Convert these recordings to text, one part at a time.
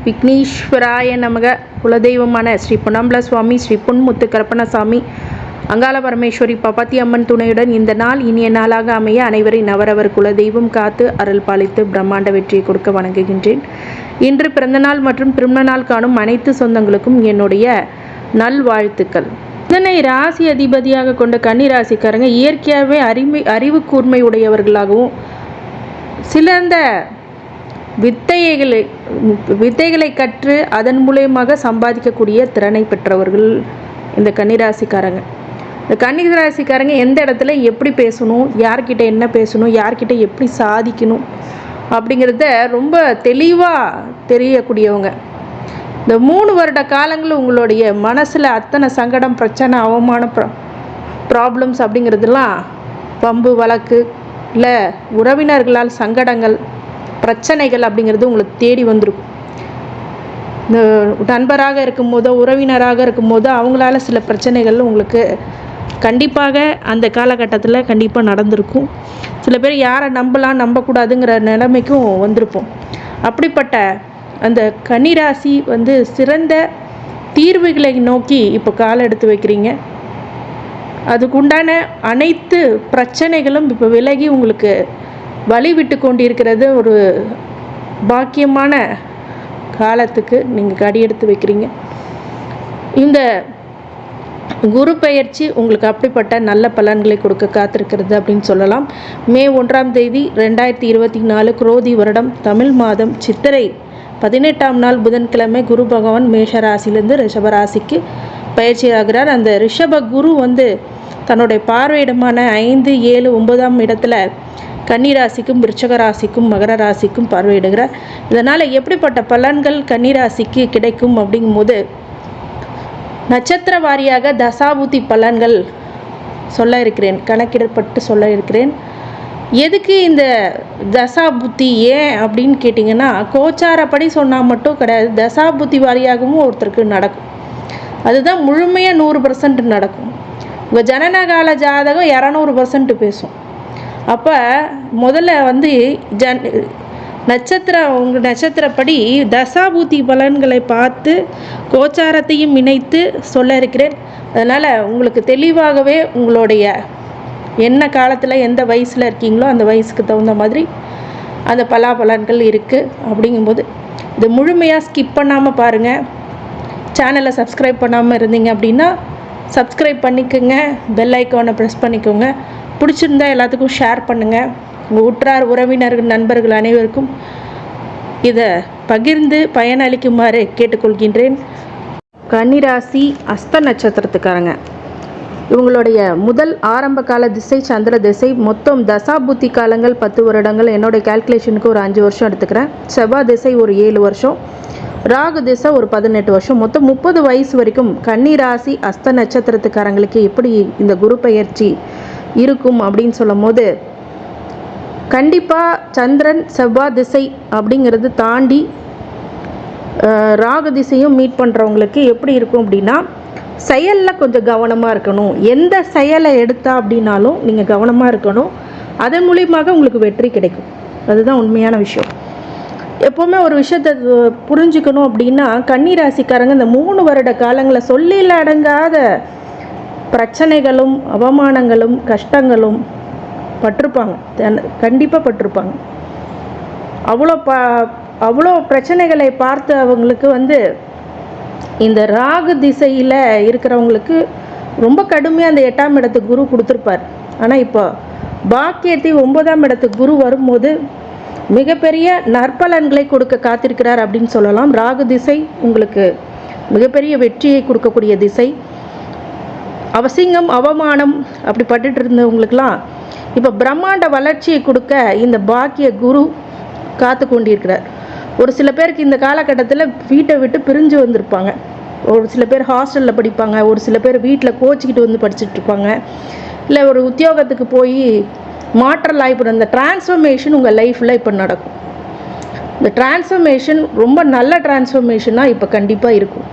விக்னேஸ்வராய நமக. குலதெய்வமான ஸ்ரீ பொன்னம்பல சுவாமி, ஸ்ரீ பொன்முத்து கருப்பணசாமி, அங்காள பரமேஸ்வரி பப்பாத்தி அம்மன் துணையுடன் இந்த நாள் இனிய நாளாக அமைய அனைவரின் அவரவர் குலதெய்வம் காத்து அருள் பாலித்து பிரம்மாண்ட வெற்றியை கொடுக்க வணங்குகின்றேன். இன்று பிறந்தநாள் மற்றும் திருமண நாள் காணும் அனைத்து சொந்தங்களுக்கும் என்னுடைய நல்வாழ்த்துக்கள். இதனை ராசி அதிபதியாக கொண்ட கன்னி ராசிக்காரங்க இயற்கையாகவே அறிவு கூர்மை உடையவர்களாகவும் சிறந்த வித்தைகளை கற்று அதன் மூலயமாக சம்பாதிக்கக்கூடிய திறனை பெற்றவர்கள் இந்த கன்னிராசிக்காரங்க. இந்த கன்னிராசிக்காரங்க எந்த இடத்துல எப்படி பேசணும், யார்கிட்ட என்ன பேசணும், யார்கிட்ட எப்படி சாதிக்கணும் அப்படிங்கிறத ரொம்ப தெளிவாக தெரியக்கூடியவங்க. இந்த 3 வருட காலங்கள் உங்களுடைய மனசில் அத்தனை சங்கடம், பிரச்சனை, அவமான ப்ராப்ளம்ஸ் அப்படிங்கிறதுலாம் பம்பு வழக்கு இல்லை உறவினர்களால் சங்கடங்கள், பிரச்சனைகள் அப்படிங்கிறது உங்களுக்கு தேடி வந்திருக்கும். இந்த நண்பராக இருக்கும்போதோ உறவினராக இருக்கும்போதோ அவங்களால சில பிரச்சனைகள் உங்களுக்கு கண்டிப்பாக அந்த காலகட்டத்தில் கண்டிப்பாக நடந்திருக்கும். சில பேர் யாரை நம்பலாம் நம்பக்கூடாதுங்கிற நிலைமைக்கும் வந்திருப்போம். அப்படிப்பட்ட அந்த கன்னிராசி சிறந்த தீர்வுகளை நோக்கி இப்போ கால் எடுத்து வைக்கிறீங்க. அதுக்குண்டான அனைத்து பிரச்சனைகளும் இப்போ விலகி உங்களுக்கு வழி விட்டு கொண்டிருக்கிறது. ஒரு பாக்கியமான காலத்துக்கு நீங்கள் அடி எடுத்து வைக்கிறீங்க. இந்த குரு பெயர்ச்சி உங்களுக்கு அப்படிப்பட்ட நல்ல பலன்களை கொடுக்க காத்திருக்கிறது அப்படின்னு சொல்லலாம். மே 1ஆம் தேதி 2024 குரோதி வருடம் தமிழ் மாதம் சித்திரை 18ஆம் நாள் புதன்கிழமை குரு பகவான் மேஷ ராசியிலிருந்து ரிஷப ராசிக்கு பயிற்சி ஆகிறார். அந்த ரிஷப குரு தன்னுடைய பார்வையிடமான 5, 7, 9ஆம் இடத்துல கன்னிராசிக்கும் விருச்சக ராசிக்கும் மகர ராசிக்கும் பார்வையிடுகிறார். இதனால் எப்படிப்பட்ட பலன்கள் கன்னிராசிக்கு கிடைக்கும் அப்படிங்கும்போது நட்சத்திர வாரியாக தசாபுத்தி பலன்கள் சொல்ல இருக்கிறேன், கணக்கிடப்பட்டு சொல்ல இருக்கிறேன். எதுக்கு இந்த தசாபுத்தி ஏன் அப்படின்னு கேட்டிங்கன்னா, கோச்சாரப்படி சொன்னால் மட்டும் கிடையாது, தசாபுத்தி வாரியாகவும் ஒருத்தருக்கு நடக்கும். அதுதான் முழுமையாக 100% நடக்கும். உங்கள் ஜனனகால ஜாதகம் 200% பேசும். அப்போ முதல்ல உங்கள் நட்சத்திரப்படி தசாபூதி பலன்களை பார்த்து கோச்சாரத்தையும் இணைத்து சொல்ல இருக்கிறேன். அதனால் உங்களுக்கு தெளிவாகவே உங்களுடைய என்ன காலத்தில் எந்த வயசில் இருக்கீங்களோ அந்த வயசுக்கு தகுந்த மாதிரி அந்த பலாபலன்கள் இருக்குது. அப்படிங்கும்போது இது முழுமையாக ஸ்கிப் பண்ணாமல் பாருங்கள். சேனலை சப்ஸ்கிரைப் பண்ணாமல் இருந்தீங்க அப்படின்னா சப்ஸ்கிரைப் பண்ணிக்கோங்க, பெல் ஐக்கானை ப்ரெஸ் பண்ணிக்கோங்க. பிடிச்சிருந்தா எல்லாத்துக்கும் ஷேர் பண்ணுங்கள். உங்கள் உற்றார் உறவினர்கள் நண்பர்கள் அனைவருக்கும் இதை பகிர்ந்து பயனளிக்குமாறு கேட்டுக்கொள்கின்றேன். கன்னிராசி அஸ்த நட்சத்திரத்துக்காரங்க இவங்களுடைய முதல் ஆரம்ப கால திசை சந்திர திசை. மொத்தம் தசாபுத்தி காலங்கள் 10 வருடங்கள். என்னுடைய கால்குலேஷனுக்கு ஒரு 5 வருஷம் எடுத்துக்கிறேன். செவ்வாய் திசை ஒரு 7 வருஷம், ராகு திசை ஒரு 18 வருஷம், மொத்தம் 30 வயசு வரைக்கும் கன்னிராசி அஸ்த நட்சத்திரத்துக்காரங்களுக்கு எப்படி இந்த குரு பெயர்ச்சி இருக்கும் அப்படின்னு சொல்லும் போது, கண்டிப்பாக சந்திரன் செவ்வாய் திசை அப்படிங்கிறது தாண்டி ராகு திசையும் மீட் பண்ணுறவங்களுக்கு எப்படி இருக்கும் அப்படின்னா, செயலில் கொஞ்சம் கவனமாக இருக்கணும். எந்த செயலை எடுத்தா அப்படின்னாலும் நீங்கள் கவனமாக இருக்கணும். அதன் மூலியமாக உங்களுக்கு வெற்றி கிடைக்கும். அதுதான் உண்மையான விஷயம். எப்போவுமே ஒரு விஷயத்தை புரிஞ்சுக்கணும் அப்படின்னா, கன்னிராசிக்காரங்க இந்த 3 வருட காலங்களில் சொல்லில் அடங்காத பிரச்சனைகளும் அவமானங்களும் கஷ்டங்களும் பட்டிருப்பாங்க. கண்டிப்பாக பட்டிருப்பாங்க. அவ்வளோ பிரச்சனைகளை பார்த்து அவங்களுக்கு இந்த ராகு திசையில் இருக்கிறவங்களுக்கு ரொம்ப கடுமையாக அந்த 8ஆம் இடத்துக்கு குரு கொடுத்துருப்பார். ஆனால் இப்போ பாக்கியத்தை 9ஆம் இடத்துக்கு குரு வரும்போது மிகப்பெரிய நற்பலன்களை கொடுக்க காத்திருக்கிறார் அப்படின்னு சொல்லலாம். ராகு திசை உங்களுக்கு மிகப்பெரிய வெற்றியை கொடுக்கக்கூடிய திசை. அவசியம் அவமானம் அப்படி பட்டுட்டு இருந்தவங்களுக்கெல்லாம் இப்போ பிரம்மாண்ட வளர்ச்சியை கொடுக்க இந்த பாக்கிய குரு காத்து கொண்டிருக்கிறார். ஒரு சில பேருக்கு இந்த காலகட்டத்தில் வீட்டை விட்டு பிரிஞ்சு வந்திருப்பாங்க. ஒரு சில பேர் ஹாஸ்டலில் படிப்பாங்க, ஒரு சில பேர் வீட்டில் கோச்சிக்கிட்டு படிச்சுட்டு இருப்பாங்க, இல்லை ஒரு உத்தியோகத்துக்கு போய் மாற்றல் ஆகிப்படும். இந்த டிரான்ஸ்ஃபர்மேஷன் உங்கள் லைஃப்பில் இப்போ நடக்கும். இந்த டிரான்ஸ்ஃபர்மேஷன் ரொம்ப நல்ல டிரான்ஸ்ஃபர்மேஷனாக இப்போ கண்டிப்பாக இருக்கும்.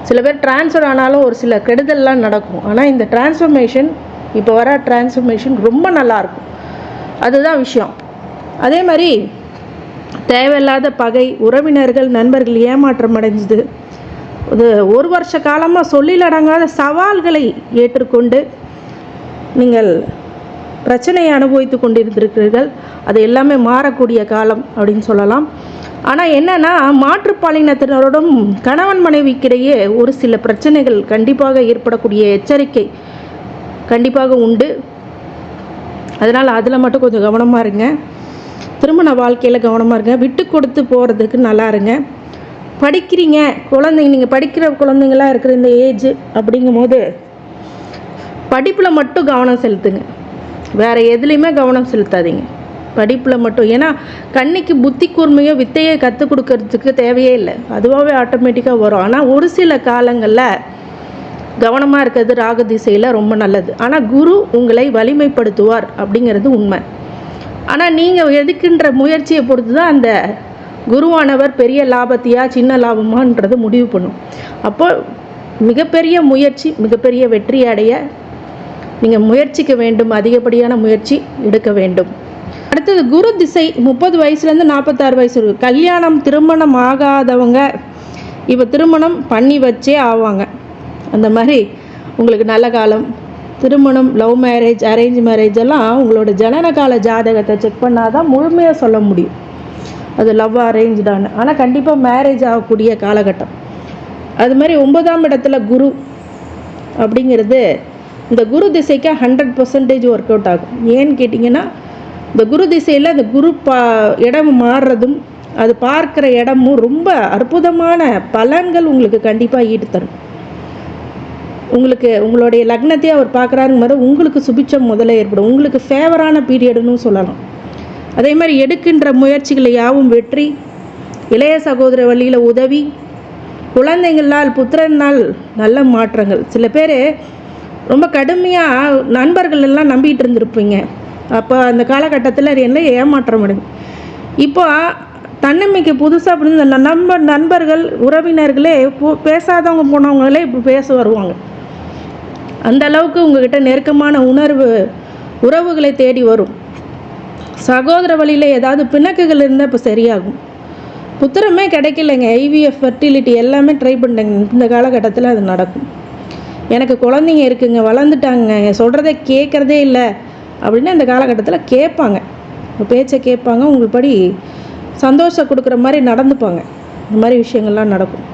சில பேர் டிரான்ஸ்ஃபர் ஆனாலும் ஒரு சில கெடுதல்லாம் நடக்கும். ஆனால் இந்த டிரான்ஸ்ஃபர்மேஷன் இப்போ வர டிரான்ஸ்ஃபர்மேஷன் ரொம்ப நல்லாயிருக்கும். அதுதான் விஷயம். அதே மாதிரி தேவையில்லாத பகை, உறவினர்கள் நண்பர்கள் ஏமாற்றம் அடைஞ்சது. இது 1 வருஷ காலமாக சொல்லிலடங்காத சவால்களை ஏற்றுக்கொண்டு நீங்கள் பிரச்சனையை அனுபவித்து கொண்டிருந்திருக்கிறீர்கள். அது எல்லாமே மாறக்கூடிய காலம் அப்படின்னு சொல்லலாம். ஆனால் என்னென்னா, மாற்றுப்பாலினத்தினரோடும் கணவன் மனைவிக்கிடையே ஒரு சில பிரச்சனைகள் கண்டிப்பாக ஏற்படக்கூடிய எச்சரிக்கை கண்டிப்பாக உண்டு. அதனால் அதில் மட்டும் கொஞ்சம் கவனமாக இருங்க. திருமண வாழ்க்கையில் கவனமாக இருங்க. விட்டு கொடுத்து போகிறதுக்கு நல்லா இருங்க. படிக்கிறீங்க, குழந்தைங்க, நீங்கள் படிக்கிற குழந்தைங்களாக இருக்கிற இந்த ஏஜ் அப்படிங்கும் போது படிப்பில் மட்டும் கவனம் செலுத்துங்க. வேறு எதுலேயுமே கவனம் செலுத்தாதீங்க, படிப்பில் மட்டும். ஏன்னா கண்ணிக்கு புத்தி கூர்மையோ வித்தையை கற்றுக் கொடுக்கறதுக்கு தேவையே இல்லை, அதுவாகவே ஆட்டோமேட்டிக்காக வரும். ஆனால் ஒரு சில காலங்களில் கவனமாக இருக்கிறது ராகு திசையில் ரொம்ப நல்லது. ஆனால் குரு உங்களை வலிமைப்படுத்துவார் அப்படிங்கிறது உண்மை. ஆனால் நீங்கள் எடுக்கின்ற முயற்சியை பொறுத்து தான் அந்த குருவானவர் பெரிய லாபத்தையா சின்ன லாபமான்றது முடிவு பண்ணும். அப்போ மிகப்பெரிய முயற்சி, மிகப்பெரிய வெற்றி அடைய நீங்கள் முயற்சிக்க வேண்டும், அதிகப்படியான முயற்சி எடுக்க வேண்டும். அடுத்தது குரு திசை 30 வயசுலேருந்து 46 வயசு இருக்குது. கல்யாணம் திருமணம் ஆகாதவங்க இப்போ திருமணம் பண்ணி வச்சே ஆவாங்க. அந்த மாதிரி உங்களுக்கு நல்ல காலம். திருமணம், லவ் மேரேஜ், அரேஞ்ச் மேரேஜ் எல்லாம் உங்களோட ஜனன கால ஜாதகத்தை செக் பண்ணால் தான் முழுமையாக சொல்ல முடியும் அது லவ் அரேஞ்ச்டான்னு. ஆனால் கண்டிப்பாக மேரேஜ் ஆகக்கூடிய காலகட்டம். அது மாதிரி 9ஆம் இடத்துல குரு அப்படிங்கிறது இந்த குரு திசைக்கு 100% ஒர்க் அவுட் ஆகும். ஏன்னு கேட்டிங்கன்னா, இந்த குரு திசையில் அந்த குரு இடம் மாறுறதும் அது பார்க்குற இடமும் ரொம்ப அற்புதமான பலன்கள் உங்களுக்கு கண்டிப்பாக ஈடு தரும். உங்களுக்கு உங்களுடைய லக்னத்தையே அவர் பார்க்குறாருங்க மாதிரி உங்களுக்கு சுபிட்சம் முதல்ல ஏற்படும். உங்களுக்கு ஃபேவரான பீரியடுன்னு சொல்லலாம். அதே மாதிரி எடுக்கின்ற முயற்சிகளை யாவும் வெற்றி, இளைய சகோதர வழியில் உதவி, குழந்தைங்களால் புத்திரனால் நல்ல மாற்றங்கள். சில பேர் ரொம்ப கடுமையாக நண்பர்கள் எல்லாம் நம்பிட்டு இருந்திருப்பீங்க. அப்போ அந்த காலகட்டத்தில் என்ன ஏமாற்றம் அடையும். இப்போ தன்னம்பிக்கை புதுசாக அப்படி இந்த நண்பர்கள் உறவினர்களே பேசாதவங்க போனவங்களே இப்போ பேச வருவாங்க. அந்த அளவுக்கு உங்ககிட்ட நெருக்கமான உறவுகளை தேடி வரும். சகோதர வழியில் ஏதாவது பிணக்குகள் இருந்தால் இப்போ சரியாகும். புத்திரமே கிடைக்கலைங்க, ஐவிஎஃப் ஃபெர்டிலிட்டி எல்லாமே ட்ரை பண்ணிட்டேங்க. இந்த காலகட்டத்தில் அது நடக்கும். எனக்கு குழந்தைங்க இருக்குங்க, வளர்ந்துட்டாங்க, சொல்கிறதே கேட்குறதே இல்லை அப்படின்னு இந்த காலகட்டத்தில் கேட்பாங்க. உங்கள் பேச்சை கேட்பாங்க, உங்களுக்கு படி சந்தோஷம் கொடுக்குற மாதிரி நடந்துப்பாங்க. இந்த மாதிரி விஷயங்கள்லாம் நடக்கும்.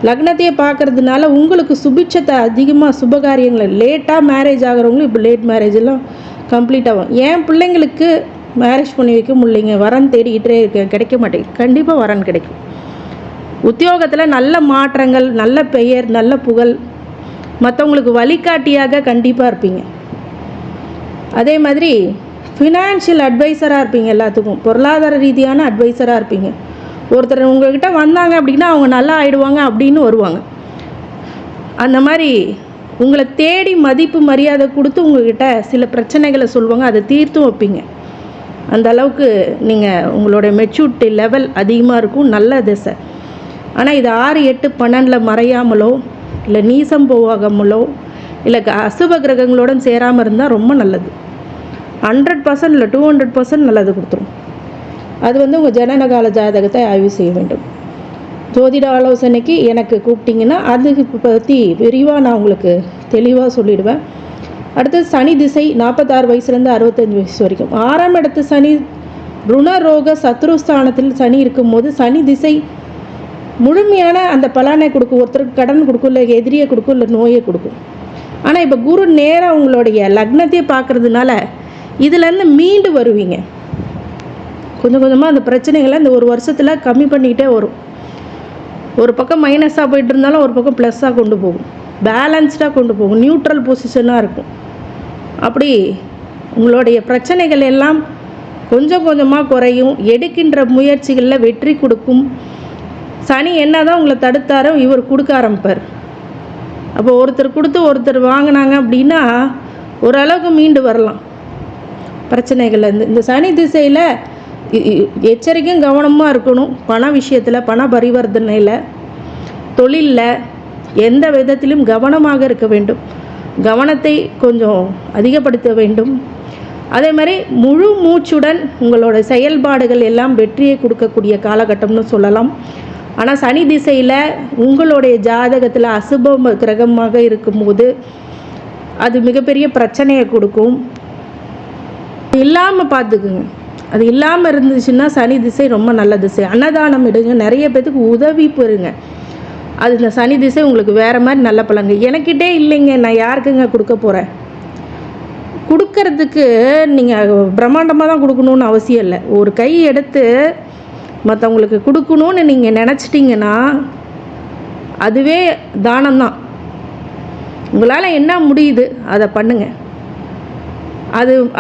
லக்னத்தையே பார்க்குறதுனால உங்களுக்கு சுபிட்சத்தை அதிகமாக, சுபகாரியங்களை லேட்டாக மேரேஜ் ஆகிறவங்களும் இப்போ லேட் மேரேஜ் எல்லாம் கம்ப்ளீட் ஆகும். என் பிள்ளைங்களுக்கு மேரேஜ் பண்ணி வைக்க முடியலைங்க, வரன் தேடிக்கிட்டே இருக்கேன், கிடைக்க மாட்டேங்குது. கண்டிப்பாக வரன் கிடைக்கும். உத்தியோகத்தில் நல்ல மாற்றங்கள், நல்ல பெயர், நல்ல புகழ், மற்றவங்களுக்கு வழிகாட்டியாக கண்டிப்பாக இருப்பீங்க. அதே மாதிரி ஃபினான்ஷியல் அட்வைசராக இருப்பீங்க. எல்லாத்துக்கும் பொருளாதார ரீதியான அட்வைசராக இருப்பீங்க. ஒருத்தர் உங்கள்கிட்ட வந்தாங்க அப்படின்னா அவங்க நல்லா ஆயிடுவாங்க அப்படின்னு வருவாங்க. அந்த மாதிரி உங்களை தேடி மதிப்பு மரியாதை கொடுத்து உங்கள்கிட்ட சில பிரச்சனைகளை சொல்லுவாங்க, அதை தீர்த்தும் வைப்பீங்க. அந்த அளவுக்கு நீங்கள் உங்களோட மெச்சூரிட்டி லெவல் அதிகமாக இருக்கும். நல்ல திசை. ஆனால் இது 6, 8, 12 மறையாமலோ இல்லை நீசம் போகாமலோ இல்லை அசுப கிரகங்களுடன் சேராமல் இருந்தால் ரொம்ப நல்லது. 100% இல்லை 200% நல்லது கொடுத்துரும். அது உங்கள் ஜனனகால ஜாதகத்தை ஆய்வு செய்ய வேண்டும். ஜோதிட ஆலோசனைக்கு எனக்கு கூப்பிட்டிங்கன்னா அதுக்கு பற்றி விரிவாக நான் உங்களுக்கு தெளிவாக சொல்லிடுவேன். அடுத்தது சனி திசை 46 வயசுலேருந்து 65 வயசு வரைக்கும். 6ஆம் இடத்து சனி ருணரோக சத்ருஸ்தானத்தில் சனி இருக்கும்போது சனி திசை முழுமையான அந்த பலனை கொடுக்கும். ஒருத்தருக்கு கடன் கொடுக்கும், இல்லை எதிரியை கொடுக்கும், இல்லை நோயை கொடுக்கும். ஆனால் இப்போ குரு நேராக உங்களுடைய லக்னத்தையே பார்க்குறதுனால இதுலேருந்து மீண்டு வருவீங்க. கொஞ்சம் கொஞ்சமாக அந்த பிரச்சனைகளை இந்த 1 வருஷத்தில் கம்மி பண்ணிக்கிட்டே வரும். ஒரு பக்கம் மைனஸாக போயிட்டு இருந்தாலும் ஒரு பக்கம் ப்ளஸ்ஸாக கொண்டு போகும், பேலன்ஸ்டாக கொண்டு போகும், நியூட்ரல் பொசிஷனாக இருக்கும். அப்படி உங்களுடைய பிரச்சனைகள் எல்லாம் கொஞ்சம் கொஞ்சமாக குறையும். எடுக்கின்ற முயற்சிகளில் வெற்றி கொடுக்கும். சனி என்ன தான் உங்களை தடுத்தாரோ இவர் கொடுக்க ஆரம்பிப்பார். அப்போ ஒருத்தர் கொடுத்து ஒருத்தர் வாங்கினாங்க அப்படின்னா ஓரளவுக்கு மீண்டு வரலாம் பிரச்சனைகள்லேருந்து. இந்த சனி திசையில் எச்சரிக்கையும் கவனமாக இருக்கணும். பண விஷயத்தில், பண பரிவர்த்தனையில், தொழிலில் எந்த விதத்திலும் கவனமாக இருக்க வேண்டும். கவனத்தை கொஞ்சம் அதிகப்படுத்த வேண்டும். அதே மாதிரி முழு மூச்சுடன் உங்களோட செயல்பாடுகள் எல்லாம் வெற்றியை கொடுக்கக்கூடிய காலகட்டம்னு சொல்லலாம். ஆனால் சனி திசையில் உங்களுடைய ஜாதகத்தில் அசுப கிரகமாக இருக்கும்போது அது மிகப்பெரிய பிரச்சனையை கொடுக்கும். இல்லாமல் பார்த்துக்குங்க. அது இல்லாமல் இருந்துச்சுன்னா சனி திசை ரொம்ப நல்ல திசை. அன்னதானம் இடுங்க, நிறைய பேத்துக்கு உதவி பெறுங்க. அது இந்த சனி திசை உங்களுக்கு வேறு மாதிரி நல்ல பலங்க. எனக்கிட்டே இல்லைங்க, நான் யாருக்குங்க கொடுக்க போகிறேன்? கொடுக்கறதுக்கு நீங்கள் பிரம்மாண்டமாக தான் கொடுக்கணுன்னு அவசியம் இல்லை. ஒரு கை எடுத்து மற்றவங்களுக்கு கொடுக்கணுன்னு நீங்கள் நினச்சிட்டிங்கன்னா அதுவே தானம்தான். உங்களால் என்ன முடியுது அதை பண்ணுங்கள்.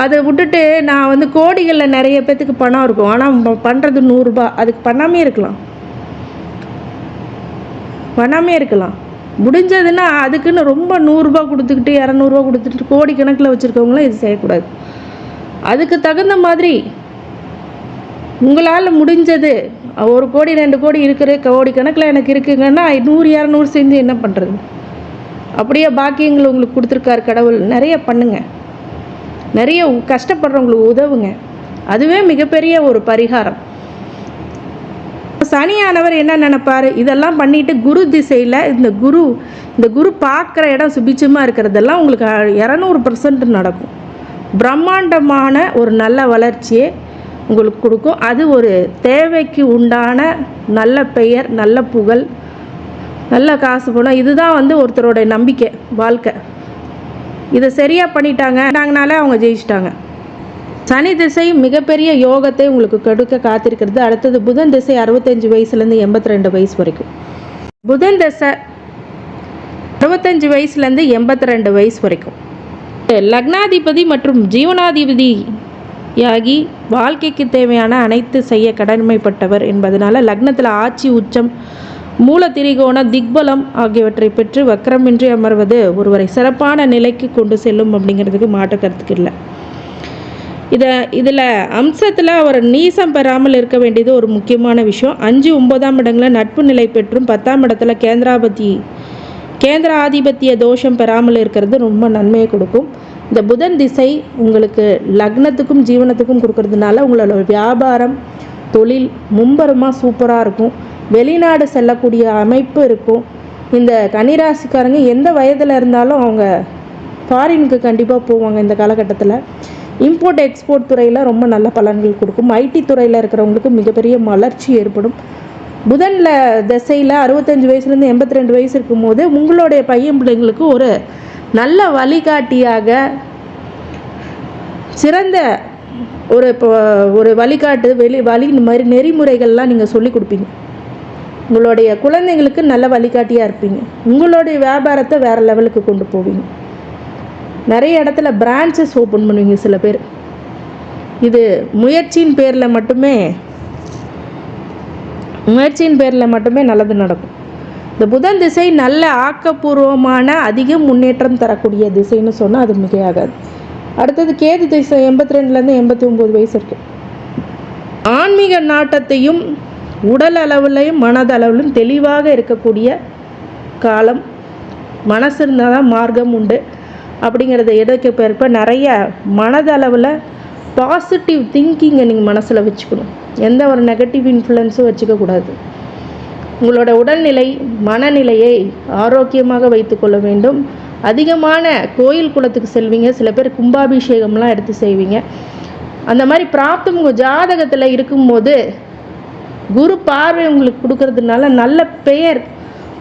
அதை விட்டுட்டு நான் கோடிகளில் நிறைய பேத்துக்கு பணம் இருக்கும், ஆனால் பண்ணுறது 100 ரூபா, அதுக்கு பண்ணாமே இருக்கலாம். முடிஞ்சதுன்னா அதுக்குன்னு ரொம்ப 100 ரூபா கொடுத்துக்கிட்டு 200 ரூபா கொடுத்துட்டு கோடிக்கணக்கில் வச்சுருக்கவங்களாம் இது செய்யக்கூடாது. அதுக்கு தகுந்த மாதிரி உங்களால் முடிஞ்சது 1 கோடி 2 கோடி இருக்கிற கோடிக்கணக்கில் எனக்கு இருக்குங்கன்னா 100 200 செஞ்சு என்ன பண்ணுறது? அப்படியே பாக்கியங்கள் உங்களுக்கு கொடுத்துருக்காரு கடவுள். நிறைய பண்ணுங்கள், நிறைய கஷ்டப்படுறவங்களுக்கு உதவுங்க. அதுவே மிகப்பெரிய ஒரு பரிகாரம். சனியானவர் என்ன நினைப்பார்? இதெல்லாம் பண்ணிட்டு குரு திசையில் இந்த குரு பார்க்குற இடம் சுபிச்சமாக இருக்கிறதெல்லாம் உங்களுக்கு 200% நடக்கும். பிரம்மாண்டமான ஒரு நல்ல வளர்ச்சியை உங்களுக்கு கொடுக்கும். அது ஒரு தேவைக்கு உண்டான நல்ல பெயர், நல்ல புகழ், நல்ல காசு பணம். இதுதான் ஒருத்தரோட நம்பிக்கை வாழ்க்கை. இதை சரியாக பண்ணிட்டாங்கனாலே அவங்க ஜெயிச்சிட்டாங்க. சனி திசை மிகப்பெரிய யோகத்தை உங்களுக்கு கொடுக்க காத்திருக்கிறது. அடுத்தது புதன் திசை 65 வயசுலேருந்து 82 வயசு வரைக்கும். புதன் திசை 65 வயசுலேருந்து 82 வயசு வரைக்கும். லக்னாதிபதி மற்றும் ஜீவனாதிபதியாகி வாழ்க்கைக்கு தேவையான அனைத்து செய்ய கடமைப்பட்டவர் என்பதனால லக்னத்தில் ஆட்சி, உச்சம், மூல திரிகோண திக்பலம் ஆகியவற்றை பெற்று வக்கரமின்றி அமர்வது ஒருவரை சிறப்பான நிலைக்கு கொண்டு செல்லும் அப்படிங்கிறதுக்கு மாற்று கருத்துக்கு இல்லை. இதில் அம்சத்தில் அவர் நீசம் பெறாமல் இருக்க வேண்டியது ஒரு முக்கியமான விஷயம். 5, 9ஆம் இடங்களில் நட்பு நிலை பெற்றும் 10ஆம் இடத்துல கேந்திராதிபத்திய தோஷம் பெறாமல் இருக்கிறது ரொம்ப நன்மையை கொடுக்கும். இந்த புதன் திசை உங்களுக்கு லக்னத்துக்கும் ஜீவனத்துக்கும் கொடுக்கறதுனால உங்களோட வியாபாரம், தொழில் மும்பரமாக சூப்பராக இருக்கும். வெளிநாடு செல்லக்கூடிய அமைப்பு இருக்கும். இந்த கன்னிராசிக்காரங்க எந்த வயதில் இருந்தாலும் அவங்க ஃபாரினுக்கு கண்டிப்பாக போவாங்க. இந்த காலகட்டத்தில் இம்போர்ட் எக்ஸ்போர்ட் துறையில் ரொம்ப நல்ல பலன்கள் கொடுக்கும். ஐடி துறையில் இருக்கிறவங்களுக்கு மிகப்பெரிய வளர்ச்சி ஏற்படும். புதனில் திசையில் 65 வயசுலேருந்து 82 வயசு இருக்கும்போது உங்களுடைய பையன் பிள்ளைங்களுக்கு ஒரு நல்ல வழிகாட்டியாக சிறந்த ஒரு வழிகாட்டு வழி மாதிரி நெறிமுறைகள்லாம் நீங்கள் சொல்லி கொடுப்பீங்க. உங்களுடைய குழந்தைங்களுக்கு நல்ல வழிகாட்டியாக இருப்பீங்க. உங்களுடைய வியாபாரத்தை வேறு லெவலுக்கு கொண்டு போவீங்க. நிறைய இடத்துல பிரான்ச்சஸ் ஓப்பன் பண்ணுவீங்க சில பேர். இது முயற்சியின் பேரில் மட்டுமே நல்லது நடக்கும். இந்த புதன் திசை நல்ல ஆக்கப்பூர்வமான அதிக முன்னேற்றம் தரக்கூடிய திசைன்னு சொன்னால் அது மிகையாகாது. அடுத்தது கேது திசை 82லேருந்து 89 வயசு இருக்கு. ஆன்மீக நாட்டத்தையும் உடல் அளவுலையும் மனதளவிலும் தெளிவாக இருக்கக்கூடிய காலம். மனசு இருந்தால் தான் மார்க்கம் உண்டு அப்படிங்கிறத எடுக்க பேர்ப்ப நிறைய மனதளவில் பாசிட்டிவ் திங்கிங்கை நீங்கள் மனசில் வச்சுக்கணும். எந்த ஒரு நெகட்டிவ் இன்ஃப்ளூயன்ஸும் வச்சுக்கக்கூடாது. உங்களோட உடல்நிலை, மனநிலையை ஆரோக்கியமாக வைத்துக்கொள்ள வேண்டும். அதிகமான கோயில் குளத்துக்கு செல்வீங்க. சில பேர் கும்பாபிஷேகம்லாம் எடுத்து செய்வீங்க. அந்த மாதிரி பிராப்தம் உங்கள் ஜாதகத்தில் இருக்கும்போது குரு பார்வை உங்களுக்கு கொடுக்கறதுனால நல்ல பெயர்,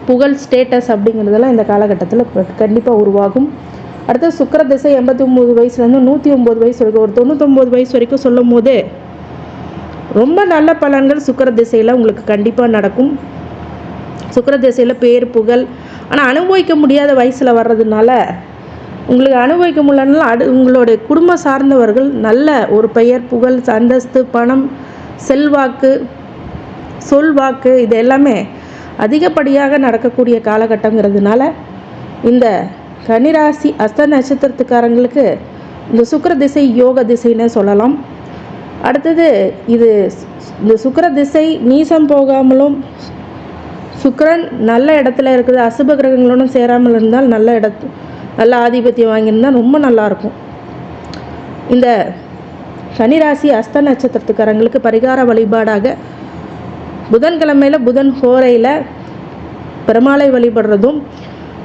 புகழ், ஸ்டேட்டஸ் அப்படிங்கிறதெல்லாம் இந்த காலகட்டத்தில் கண்டிப்பாக உருவாகும். அடுத்து சுக்கிர திசை 89 வயசுலேருந்து 109 வயசு வரைக்கும், ஒரு 99 வயசு வரைக்கும் சொல்லும் போது ரொம்ப நல்ல பலன்கள் சுக்கிர திசையில் உங்களுக்கு கண்டிப்பாக நடக்கும். சுக்கிர திசையில் பேர், புகழ், ஆனால் அனுபவிக்க முடியாத வயசில் வர்றதுனால உங்களுக்கு அனுபவிக்க முடியலனால உங்களுடைய குடும்பம் சார்ந்தவர்கள் நல்ல ஒரு பெயர், புகழ், அந்தஸ்து, பணம், செல்வாக்கு, சொல்வாக்கு இது எல்லாமே அதிகப்படியாக நடக்கக்கூடிய காலகட்டங்கிறதுனால இந்த கன்னிராசி அஸ்த நட்சத்திரத்துக்காரங்களுக்கு இந்த சுக்கிர திசை யோக திசைன்னு சொல்லலாம். அடுத்தது இந்த சுக்கிர திசை நீசம் போகாமலும் சுக்கிரன் நல்ல இடத்துல இருக்குது, அசுப கிரகங்களோடும் சேராமல் இருந்தால் நல்ல ஆதிபத்தியம் வாங்கியிருந்தால் ரொம்ப நல்லாயிருக்கும். இந்த கன்னிராசி அஸ்த நட்சத்திரத்துக்காரங்களுக்கு பரிகார வழிபாடாக புதன்கிழமையில் புதன் ஹோரையில் பெருமாளை வழிபடுறதும்,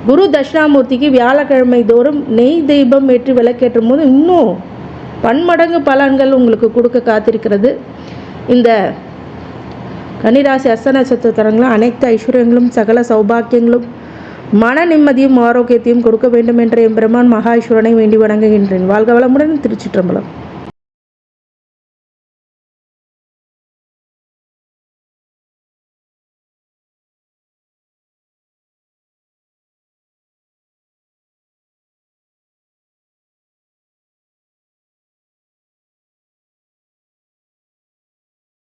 குரு தட்சிணாமூர்த்திக்கு வியாழக்கிழமை தோறும் நெய் தெய்வம் ஏற்றி விளக்கேற்றும் போது இன்னும் பன்மடங்கு பலன்கள் உங்களுக்கு கொடுக்க காத்திருக்கிறது. இந்த கன்னிராசி அஸ்த நட்சத்திரக்காரங்களும் அனைத்து ஐஸ்வர்யங்களும் சகல சௌபாக்கியங்களும் மன நிம்மதியும் ஆரோக்கியத்தையும் கொடுக்க வேண்டும் என்ற எம்பெருமான் மகா ஈஸ்வரனை வேண்டி வணங்குகின்றேன். வாழ்க வளமுடன். திருச்சிற்றம்பலம்.